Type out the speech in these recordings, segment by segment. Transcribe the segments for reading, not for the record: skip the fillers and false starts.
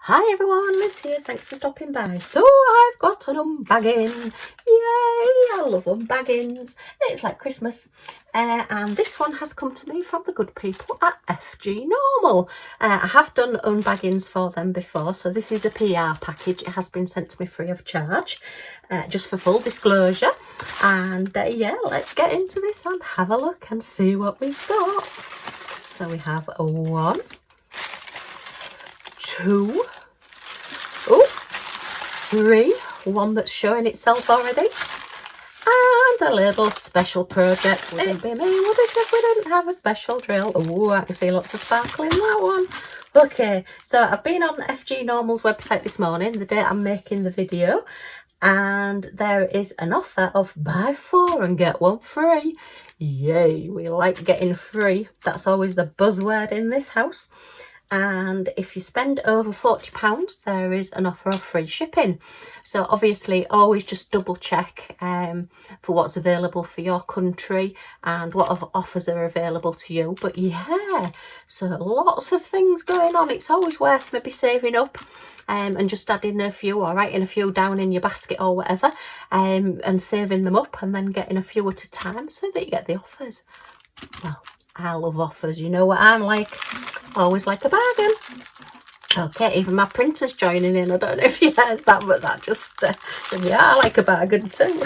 Hi everyone, Liz here, thanks for stopping by. So I've got an unbagging, yay, I love unbaggings, it's like Christmas, and this one has come to me from the good people at FGNORMAL. I have done unbaggings for them before, so this is a PR package. It has been sent to me free of charge, just for full disclosure, and yeah, let's get into this and have a look and see what we've got. So we have a 1, 2, 3, one that's showing itself already, and a little special project. Wouldn't be me, would it, if we didn't have a special drill? Oh, I can see lots of sparkle in that one. Okay, so I've been on FGNORMAL's website this morning, the day I'm making the video, and there is an offer of buy 4 and get 1 free. Yay, we like getting free. That's always the buzzword in this house. And if you spend over £40, there is an offer of free shipping. So obviously always just double check for what's available for your country and what offers are available to you. But yeah, so lots of things going on. It's always worth maybe saving up and just adding a few or writing a few down in your basket or whatever, and saving them up and then getting a few at a time so that you get the offers. Well, I love offers, you know what I'm like. Always like a bargain. Okay, even my printer's joining in. I don't know if you heard that, but that just yeah, I like a bargain too.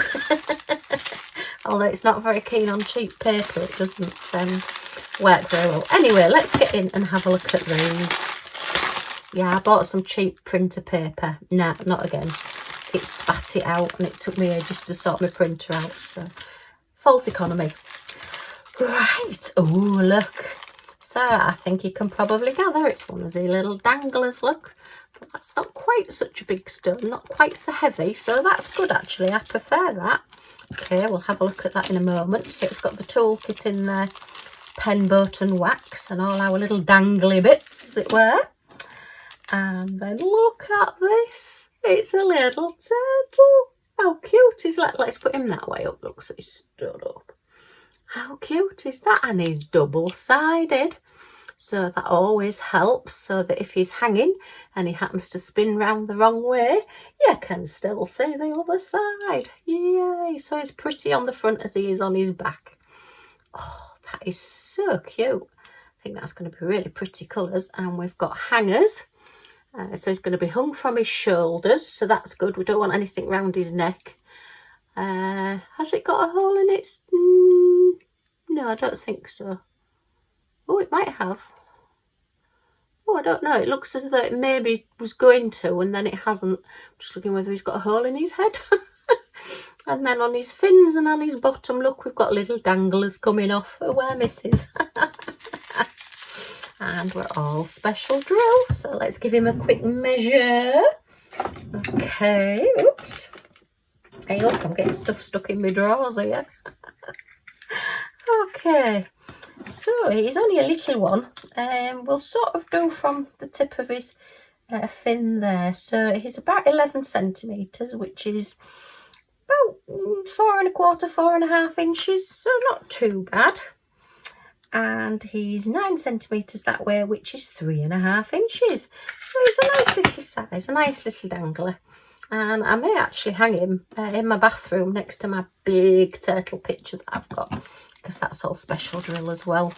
Although it's not very keen on cheap paper, it doesn't work very well. Anyway, let's get in and have a look at these. Yeah, I bought some cheap printer paper. Nah, not again. It spat it out and it took me ages to sort my printer out, so false economy. Right, oh look, so I think you can probably gather it's one of the little danglers, look, but that's not quite such a big stone, not quite so heavy, so that's good actually, I prefer that. Okay, we'll have a look at that in a moment. So it's got the toolkit in there, pen, boat and wax and all our little dangly bits, as it were. And then look at this, it's a little turtle. How cute is that? Let's put him that way up, look, so he's stood up. How cute is that? And he's double-sided, so that always helps, so that if he's hanging and he happens to spin round the wrong way, you can still see the other side. Yay! So he's pretty on the front as he is on his back. Oh, that is so cute. I think that's going to be really pretty colours. And we've got hangers, so he's going to be hung from his shoulders, so that's good. We don't want anything round his neck. Has it got a hole in it? No, I don't think so. Oh, it might have. Oh, I don't know. It looks as though it maybe was going to, and then it hasn't. I'm just looking whether he's got a hole in his head. And then on his fins and on his bottom, look, we've got little danglers coming off. Oh, where misses. And we're all special drill. So let's give him a quick measure. Okay, oops. Hey, look, I'm getting stuff stuck in my drawers here. Okay, so he's only a little one. We'll sort of do from the tip of his fin there. So he's about 11 centimetres, which is about 4 1/4, 4.5 inches, so not too bad. And he's 9 centimetres that way, which is 3.5 inches. So he's a nice little size, a nice little dangler. And I may actually hang him in my bathroom next to my big turtle picture that I've got, because that's all special drill as well.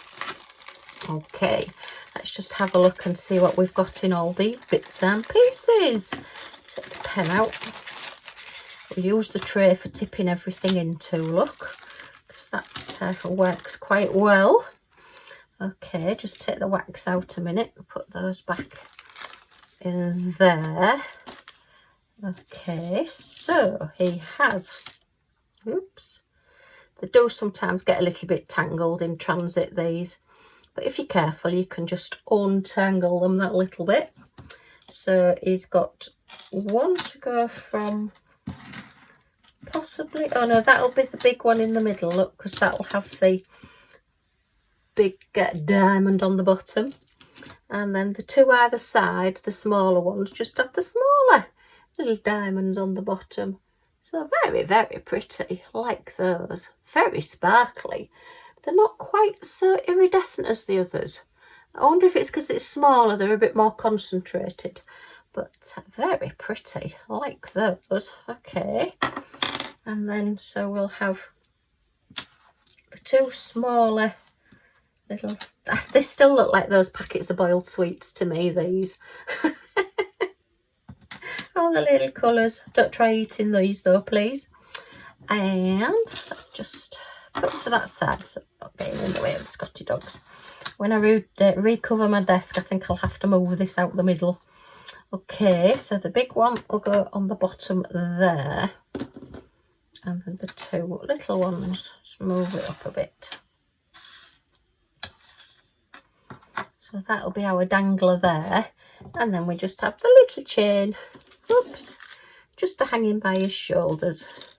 Okay, let's just have a look and see what we've got in all these bits and pieces. Take the pen out. We use the tray for tipping everything into, look, because that works quite well. Okay, just take the wax out a minute and put those back in there. Okay, so he has, oops, they do sometimes get a little bit tangled in transit, these, but if you're careful you can just untangle them that little bit. So he's got one to go from, possibly, oh no, that'll be the big one in the middle, look, because that'll have the big diamond on the bottom, and then the two either side, the smaller ones, just have the smaller little diamonds on the bottom. So very, very pretty, like those. Very sparkly. They're not quite so iridescent as the others. I wonder if it's because it's smaller, they're a bit more concentrated. but very pretty. I like those. Okay, and then so we'll have the two smaller little, they still look like those packets of boiled sweets to me, these. All the little colours. Don't try eating these though, please. And let's just put to that side so I'm not getting in the way of the Scotty dogs. When I recover my desk, I think I'll have to move this out the middle. Okay, so the big one will go on the bottom there. And then the two little ones, just move it up a bit. So that'll be our dangler there. And then we just have the little chain, oops, just hanging by his shoulders.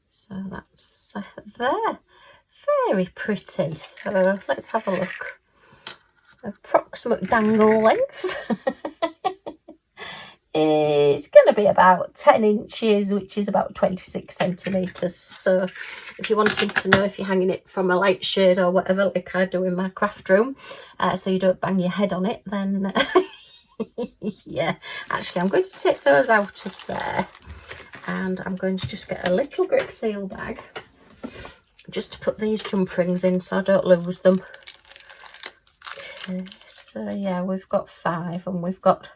So that's there. Very pretty. So let's have a look. Approximate dangle length is going to be about 10 inches, which is about 26 centimetres. So if you're wanting to know if you're hanging it from a light shade or whatever, like I do in my craft room, so you don't bang your head on it, then yeah. Actually, I'm going to take those out of there, and I'm going to just get a little grip seal bag just to put these jump rings in so I don't lose them. Okay, so yeah, we've got 5, and we've got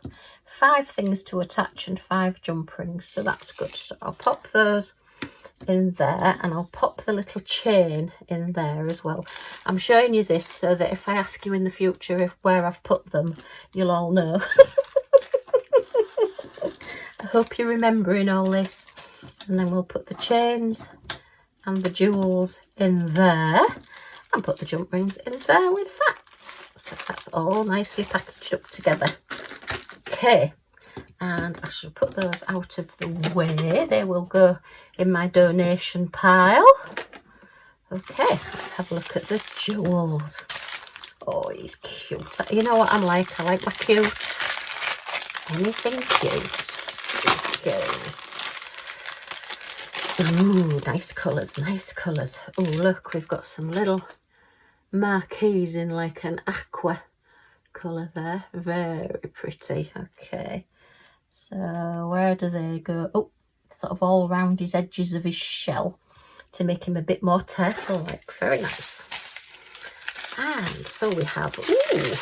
5 things to attach and 5 jump rings, so that's good. So I'll pop those in there, and I'll pop the little chain in there as well. I'm showing you this so that if I ask you in the future where I've put them, you'll all know. I hope you're remembering all this. And then we'll put the chains and the jewels in there, and put the jump rings in there with that. So that's all nicely packaged up together. Okay, and I shall put those out of the way. They will go in my donation pile. Okay, let's have a look at the jewels. Oh, he's cute. You know what I'm like? I like my cute. Anything cute. Okay. Ooh, nice colours, nice colours. Oh, look, we've got some little marquees in like an aqua colour there. Very pretty. Okay, so where do they go? Oh, sort of all round his edges of his shell to make him a bit more turtle-like. Very nice. And so we have, ooh,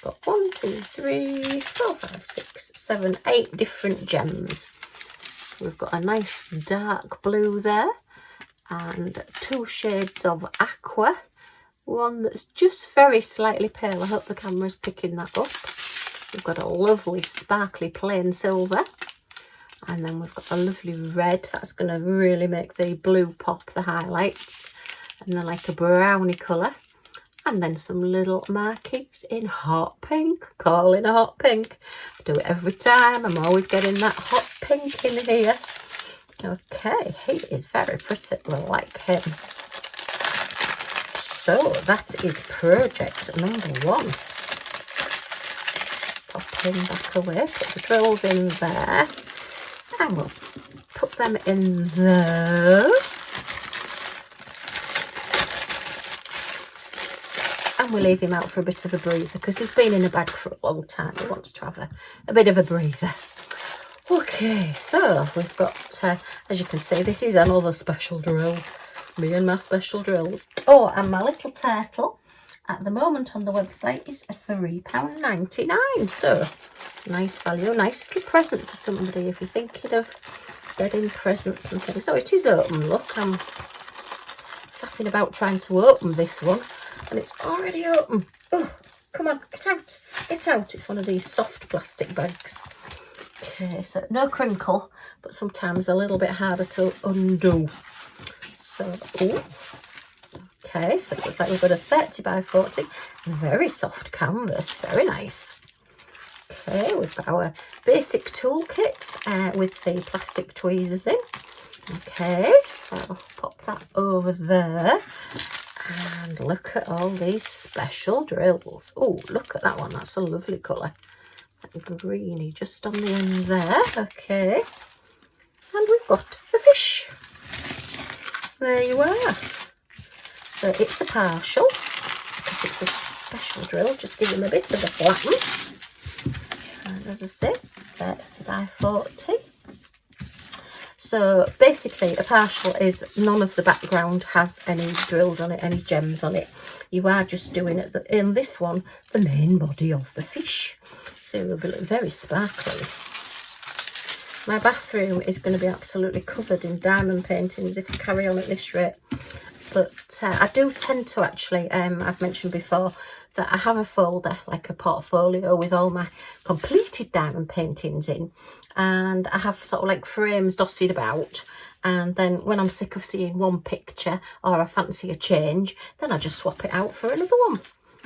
got 1, 2, 3, 4, 5, 6, 7, 8 different gems. We've got a nice dark blue there, and 2 shades of aqua, one that's just very slightly pale. I hope the camera's picking that up. We've got a lovely sparkly plain silver, and then we've got a lovely red. That's going to really make the blue pop, the highlights, and then like a brownie colour, and then some little marquees in hot pink. Calling a hot pink. I do it every time. I'm always getting that hot pink in here. Okay, he is very pretty. I like him. So that is project number 1. Pop him back away. Put the drills in there, and we'll put them in there. And we'll leave him out for a bit of a breather because he's been in a bag for a long time. He wants to have a bit of a breather. Okay, so we've got, as you can see, this is another special drill. Me and my special drills. Oh, and my little turtle at the moment on the website is £3.99. So nice value, nice little present for somebody if you're thinking of getting presents and things. So it is open. Look, I'm faffing about trying to open this one, and it's already open. Oh, come on, get out, get out. It's one of these soft plastic bags. Okay, so no crinkle, but sometimes a little bit harder to undo. So, ooh. Okay, so it looks like we've got a 30 by 40, very soft canvas, very nice. Okay, we've got our basic toolkit with the plastic tweezers in. Okay, so I'll pop that over there. And look at all these special drills. Oh, look at that one. That's a lovely colour. That greeny just on the end there. Okay. And we've got the fish. There you are. So it's a partial, because it's a special drill. Just give him a bit of a flatten. And as I say, 30 by 40. So basically a partial is none of the background has any drills on it, any gems on it. You are just doing it in this one, the main body of the fish. So it will be very sparkly. My bathroom is going to be absolutely covered in diamond paintings if I carry on at this rate. But I do tend to actually, I've mentioned before, that I have a folder, like a portfolio with all my completed diamond paintings in. And I have sort of like frames dotted about. And then when I'm sick of seeing one picture or I fancy a change, then I just swap it out for another one.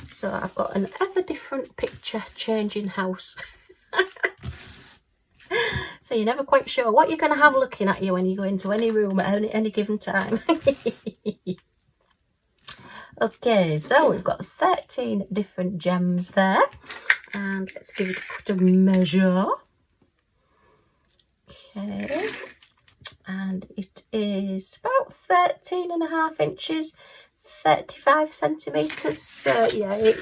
So I've got an ever different picture changing house. So you're never quite sure what you're going to have looking at you when you go into any room at any given time. Okay, so we've got 13 different gems there. And let's give it a bit of measure. Okay. And it is about 13.5 inches, 35 centimetres. So yeah,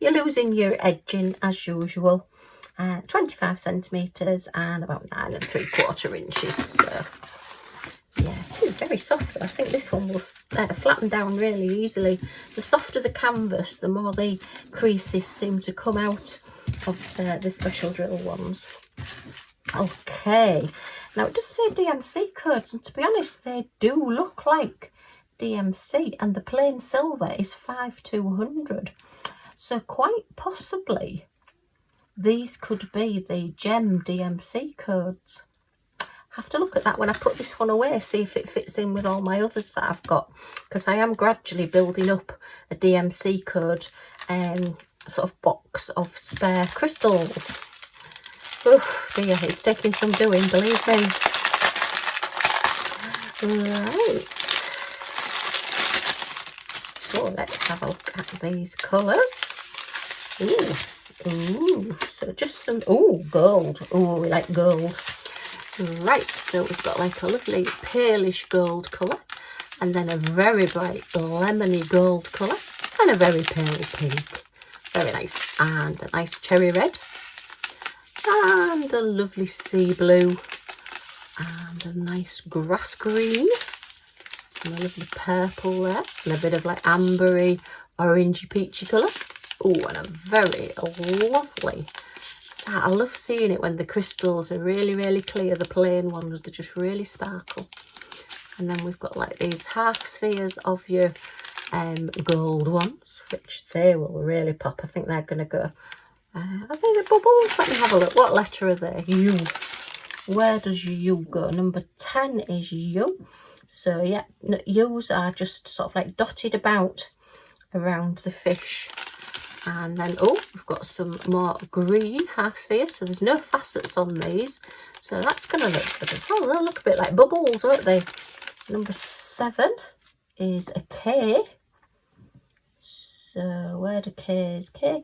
you're losing your edging as usual. 25 centimetres and about 9 3/4 inches. So yeah, it is very soft. I think this one will flatten down really easily. The softer the canvas, the more the creases seem to come out of the special drill ones. Okay, now it does say DMC codes, and to be honest, they do look like DMC, and the plain silver is 5200. So quite possibly these could be the gem DMC codes. Have to look at that when I put this one away, see if it fits in with all my others that I've got, because I am gradually building up a DMC code sort of box of spare crystals. Oh dear, it's taking some doing, believe me. Right. So let's have a look at these colours. Ooh. Ooh, so just some, ooh, gold. Ooh, we like gold. Right, so we've got like a lovely palish gold colour, and then a very bright lemony gold colour, and a very pale pink. Very nice. And a nice cherry red, and a lovely sea blue, and a nice grass green, and a lovely purple there, and a bit of like ambery, orangey, peachy colour. Oh, and a very lovely, I love seeing it when the crystals are really, really clear. The plain ones, they just really sparkle. And then we've got like these half spheres of your gold ones, which they will really pop. I think they're going to go, I think they're bubbles. Let me have a look. What letter are they? U. Where does your U go? Number 10 is U. So yeah, U's are just sort of like dotted about around the fish. And then, oh, we've got some more green half spheres. So there's no facets on these. So that's going to look good as well. They'll look a bit like bubbles, won't they? Number 7 is a K. So where do K's? K.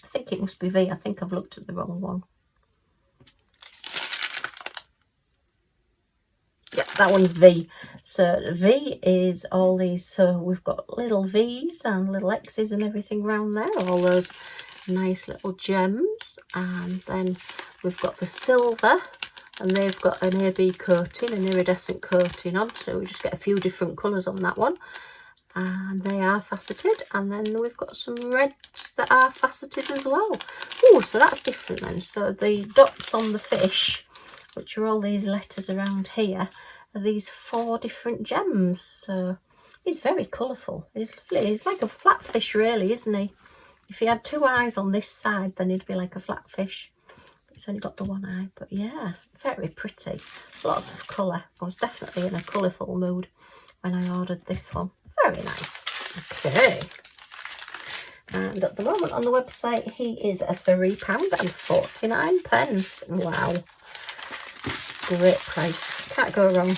I think it must be V. I think I've looked at the wrong one. Yeah, that one's V. So V is all these, so we've got little V's and little X's and everything around there, all those nice little gems. And then we've got the silver, and they've got an AB coating, an iridescent coating on, so we just get a few different colours on that one. And they are faceted, and then we've got some reds that are faceted as well. Oh, so that's different then. So the dots on the fish, which are all these letters around here, are these 4 different gems. So he's very colourful. He's lovely. He's like a flatfish really, isn't he? If he had 2 eyes on this side, then he'd be like a flatfish. He's only got the 1 eye, but yeah, very pretty. Lots of colour. I was definitely in a colourful mood when I ordered this one. Very nice. Okay. And at the moment on the website, he is £3.49. Wow. Great price. Can't go wrong.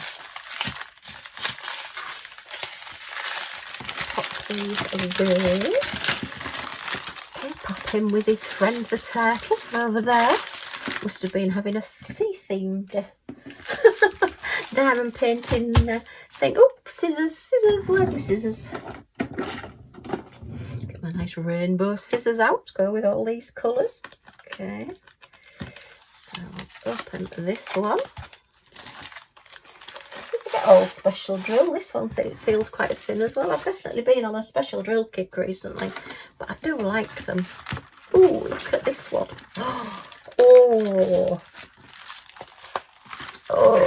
Pop these away. Okay, pop him with his friend the turtle over there. Must have been having a sea-themed diamond painting thing. Oh, scissors. Where's my scissors? Get my nice rainbow scissors out to go with all these colours. Okay, so I'll open this one. Get all special drill. This one feels quite thin as well. I've definitely been on a special drill kick recently, but I do like them. Oh, look at this one. Oh,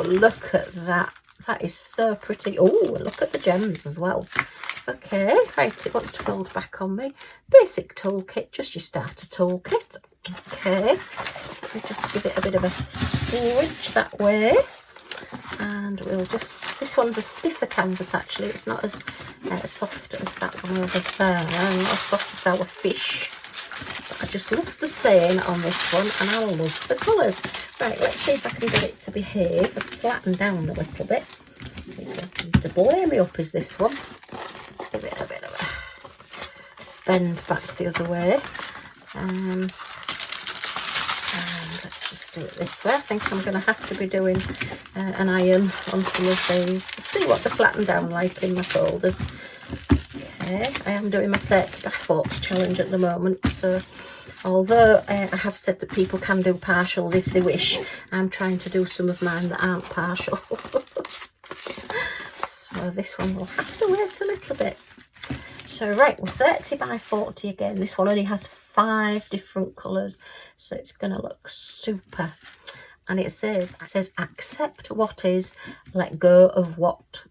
look at that. That is so pretty. Oh, look at the gems as well. Okay, right, it wants to fold back on me. Basic toolkit, just your starter toolkit. Okay, let me just give it a bit of a switch that way. And we'll just, this one's a stiffer canvas actually. It's not as soft as that one over there. Not as soft as our fish. But I just love the saying on this one, and I love the colours. Right, let's see if I can get it to behave and flatten down a little bit. It's wanting to blow me up is this one. Give it a bit of a bend back the other way. And let's just do it this way. I think I'm going to have to be doing an iron on some of these. Let's see what they flatten down like in my folders. Okay, I am doing my 30 by 40 challenge at the moment, so although I have said that people can do partials if they wish, I'm trying to do some of mine that aren't partial. So this one will have to wait a little bit. So right, we're 30 by 40 again. This one only has 5 different colours, so it's going to look super. And it says accept what is, let go of what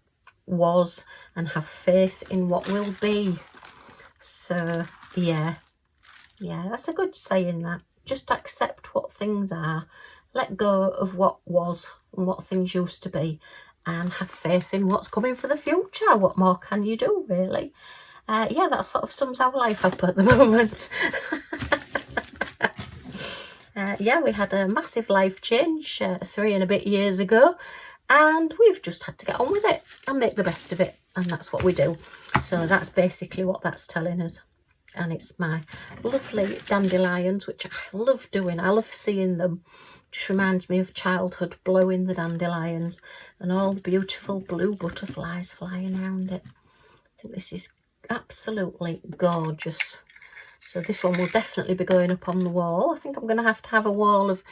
was, and have faith in what will be. So yeah, that's a good saying, that. Just accept what things are, let go of what was and what things used to be, and have faith in what's coming for the future. What more can you do, really? Yeah, that sort of sums our life up at the moment. Yeah, we had a massive life change 3 and a bit years ago, and we've just had to get on with it and make the best of it, and that's what we do. So that's basically what that's telling us. And it's my lovely dandelions, which I love doing. I love seeing them. Just reminds me of childhood, blowing the dandelions and all the beautiful blue butterflies flying around it. I think this is absolutely gorgeous. So this one will definitely be going up on the wall. I think I'm going to have a wall of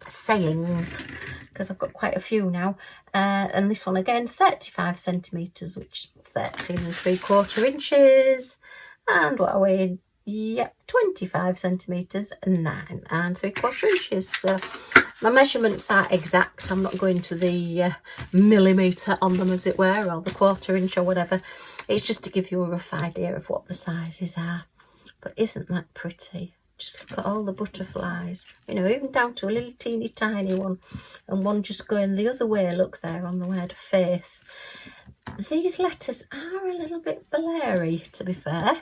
sayings, because I've got quite a few now. And this one again, 35 centimetres, which is 13 3/4 inches. And what are we? Yep, 25 centimetres, 9 3/4 inches. So my measurements are exact. I'm not going to the millimetre on them, as it were, or the 1/4 inch or whatever. It's just to give you a rough idea of what the sizes are. But isn't that pretty? Just look at all the butterflies, you know, even down to a little teeny tiny one, and one just going the other way. Look there on the word faith. These letters are a little bit blurry, to be fair.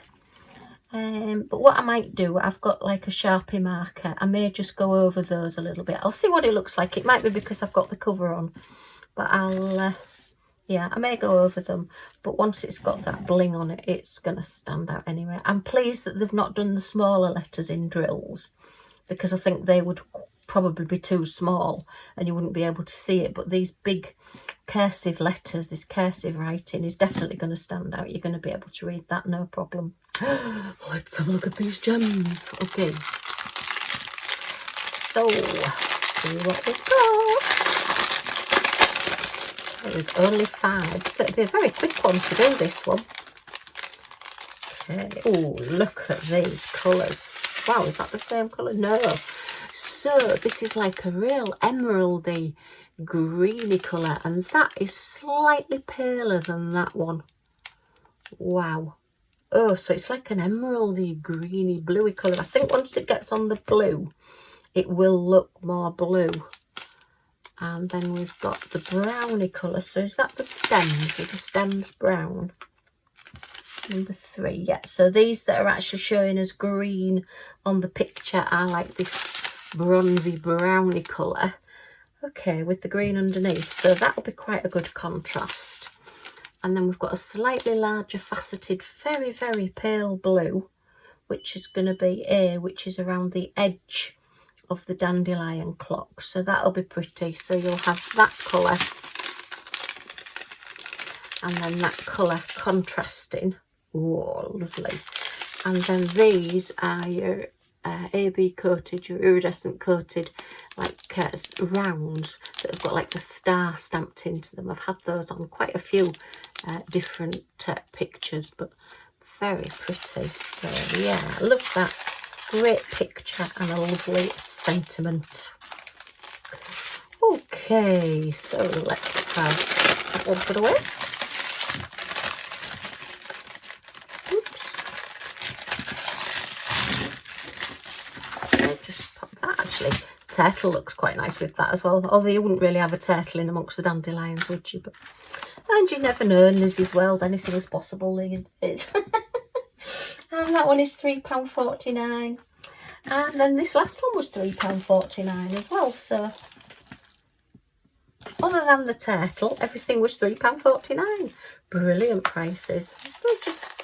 But what I might do, I've got like a Sharpie marker. I may just go over those a little bit. I'll see what it looks like. It might be because I've got the cover on, but yeah, I may go over them. But once it's got that bling on it, it's going to stand out anyway. I'm pleased that they've not done the smaller letters in drills, because I think they would probably be too small and you wouldn't be able to see it. But these big cursive letters, this cursive writing, is definitely going to stand out. You're going to be able to read that, no problem. Let's have a look at these gems. Okay, so see what we've got. It was only 5, so it'll be a very quick one to do this one. Okay. Oh, look at these colours. Wow, is that the same colour? No. So this is like a real emeraldy greeny colour, and that is slightly paler than that one. Wow. Oh, so it's like an emeraldy greeny bluey colour. I think once it gets on the blue, it will look more blue. And then we've got the browny colour. So is that the stems? Are the stems brown? Number 3, yeah. So these that are actually showing as green on the picture are like this bronzy browny colour. Okay, with the green underneath. So that'll be quite a good contrast. And then we've got a slightly larger faceted, very, very pale blue, which is going to be which is around the edge of the dandelion clock. So that'll be pretty. So you'll have that colour and then that colour contrasting Oh, lovely. And then these are your AB coated, your iridescent coated, like rounds that have got like the star stamped into them. I've had those on quite a few different pictures, but very pretty. So yeah, I love that. Great picture and a lovely sentiment. Okay, so let's have that one put away. Oops. I'll just pop that. Actually, turtle looks quite nice with that as well. Although you wouldn't really have a turtle in amongst the dandelions, would you? But and you never know, in Lizzie's world, anything is possible these days. And that one is £3.49. And then this last one was £3.49 as well. So other than the turtle, everything was £3.49. Brilliant prices.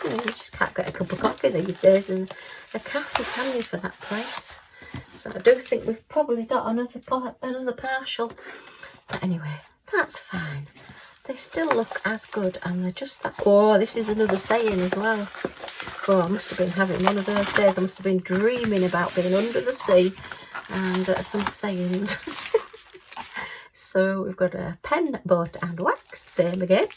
You just can't get a cup of coffee these days in a cafe, can you, for that price? So I do think we've probably got another partial. But anyway, that's fine. They still look as good, and they're just that. Oh, this is another saying as well. Oh, I must have been having one of those days. I must have been dreaming about being under the sea and some sayings. So we've got a pen, boat and wax, same again.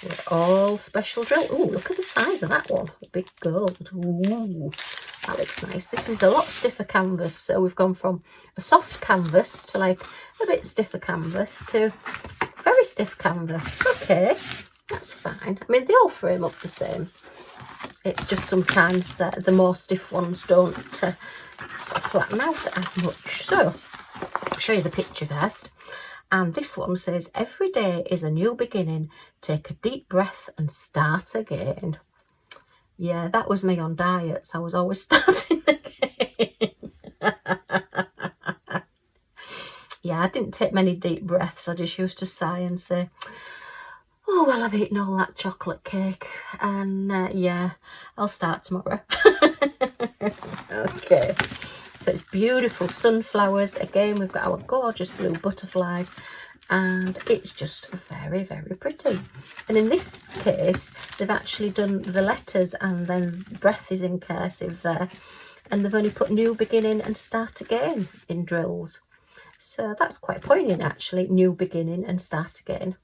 With all special drill. Oh, look at the size of that one. Big gold. Ooh, that looks nice. This is a lot stiffer canvas. So we've gone from a soft canvas to like a bit stiffer canvas to very stiff canvas. Okay, that's fine. I mean, they all frame up the same. It's just sometimes the more stiff ones don't sort of flatten out as much. So I'll show you the picture first. And this one says, every day is a new beginning. Take a deep breath and start again. Yeah, that was me on diets. I was always starting again. Yeah, I didn't take many deep breaths. I just used to sigh and say, oh, well, I've eaten all that chocolate cake. And yeah, I'll start tomorrow. Okay. So it's beautiful sunflowers. Again, we've got our gorgeous blue butterflies. And it's just very, very pretty. And in this case, they've actually done the letters and then breath is in cursive there. And they've only put new beginning and start again in drills. So that's quite poignant, actually. New beginning and start again.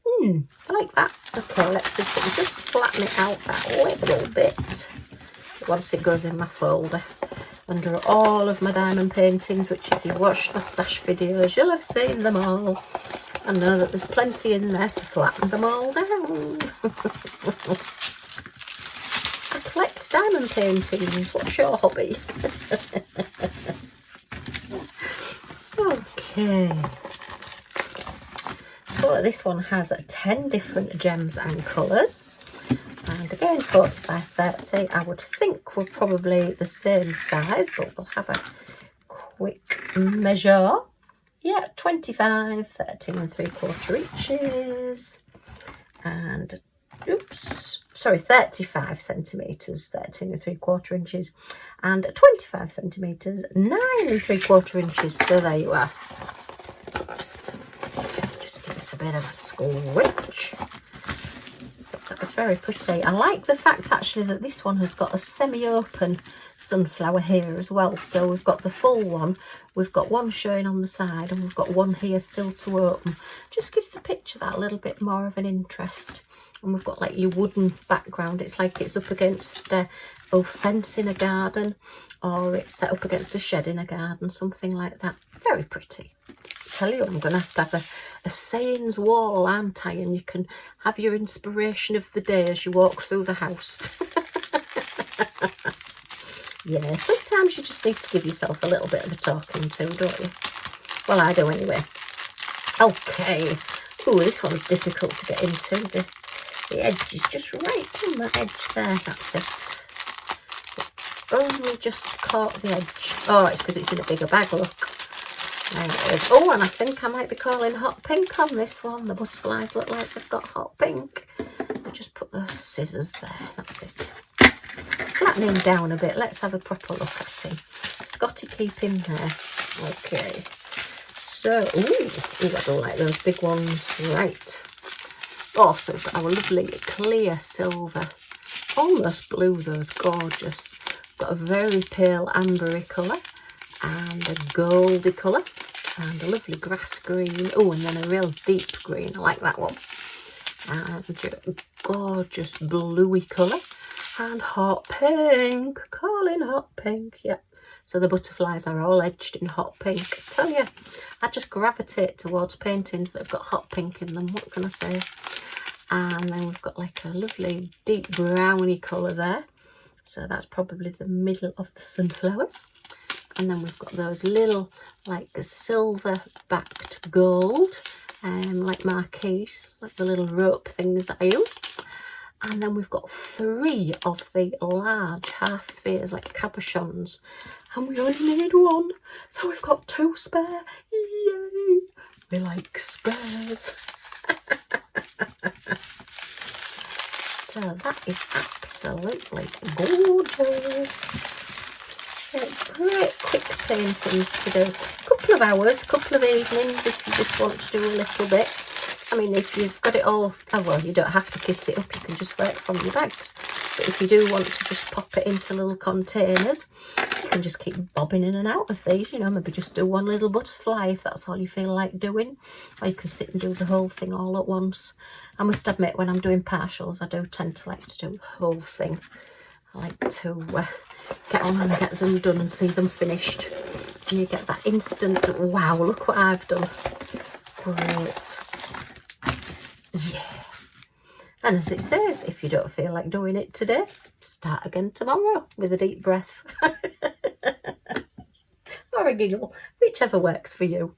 I like that. Okay, let's see if we can just flatten it out that little bit. Once it goes in my folder. Under all of my diamond paintings, which if you've watched my stash videos, you'll have seen them all. I know that there's plenty in there to flatten them all down. I collect diamond paintings. What's your hobby? Okay. So this one has 10 different gems and colours. And again, 40 by 30. I would think we're probably the same size, but we'll have a quick measure. Yeah, 25, 13 3/4 inches. And, oops, sorry, 35 centimetres, 13 3/4 inches. And 25 centimetres, 9 3/4 inches. So there you are. Just give it a bit of a squinch. That's very pretty. I like the fact actually that this one has got a semi-open sunflower here as well. So we've got the full one, we've got one showing on the side, and we've got one here still to open. Just gives the picture that little bit more of an interest. And we've got like your wooden background. It's like it's up against a fence in a garden, or it's set up against a shed in a garden, something like that. Very pretty. I tell you, I'm going to have a sayings wall, aren't I? And you can have your inspiration of the day as you walk through the house. Yeah, sometimes you just need to give yourself a little bit of a talking to, don't you? Well, I do anyway. Okay. Oh, this one's difficult to get into. The edge is just right on that edge there. That's it. Only just caught the edge. Oh, it's because it's in a bigger bag, look. There it is. Oh, and I think I might be calling hot pink on this one. The butterflies look like they've got hot pink. I'll just put those scissors there. That's it. Flattening down a bit. Let's have a proper look at him. Scotty, keep him there. Okay. So, ooh, I don't like those big ones. Right. Oh, so we've got our lovely clear silver almost blue, those gorgeous. Got a very pale ambery colour and a goldy colour and a lovely grass green. Oh, and then a real deep green. I like that one. And a gorgeous bluey colour and hot pink. Calling hot pink, yeah. So the butterflies are all edged in hot pink. I tell you, I just gravitate towards paintings that have got hot pink in them. What can I say? And then we've got like a lovely deep browny colour there. So that's probably the middle of the sunflowers. And then we've got those little like silver backed gold, like marquees, like the little rope things that I use. And then we've got 3 of the large half spheres, like cabochons. And we only need 1. So we've got 2 spare. Yay! We like spares. So that is absolutely gorgeous. So great quick paintings to do. A couple of hours, couple of evenings if you just want to do a little bit. I mean, if you've got it all, oh well, you don't have to kit it up, you can just work from your bags. But if you do want to just pop it into little containers, you can just keep bobbing in and out of these, you know, maybe just do one little butterfly if that's all you feel like doing. Or you can sit and do the whole thing all at once. I must admit, when I'm doing partials, I do tend to like to do the whole thing. I like to get on and get them done and see them finished. And you get that instant, wow, look what I've done. Great. Yeah. And as it says, if you don't feel like doing it today, start again tomorrow with a deep breath. Or a giggle, whichever works for you.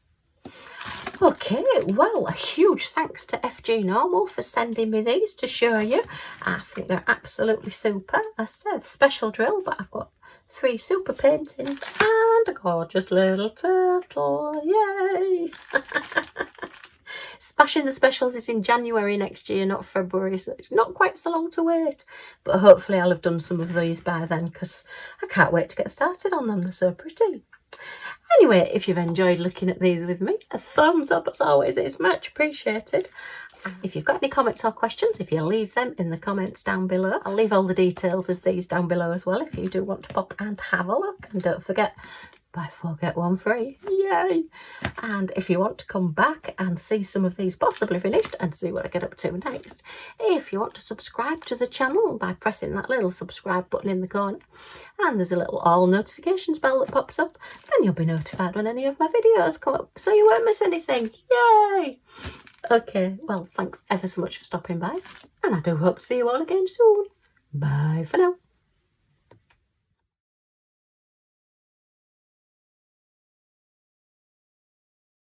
Okay, well, a huge thanks to FGNORMAL for sending me these to show you. I think they're absolutely super. As I said, special drill, but I've got 3 super paintings and a gorgeous little turtle. Yay! Smashing the Specials is in January next year, not February, so it's not quite so long to wait. But hopefully I'll have done some of these by then, because I can't wait to get started on them. They're so pretty. Anyway, if you've enjoyed looking at these with me, a thumbs up as always, it's much appreciated. If you've got any comments or questions, if you leave them in the comments down below, I'll leave all the details of these down below as well if you do want to pop and have a look. And don't forget, buy 4 get 1 free. Yay! And if you want to come back and see some of these possibly finished and see what I get up to next, if you want to subscribe to the channel by pressing that little subscribe button in the corner, and there's a little all notifications bell that pops up, then you'll be notified when any of my videos come up, so you won't miss anything. Yay! Okay, well, thanks ever so much for stopping by, and I do hope to see you all again soon. Bye for now.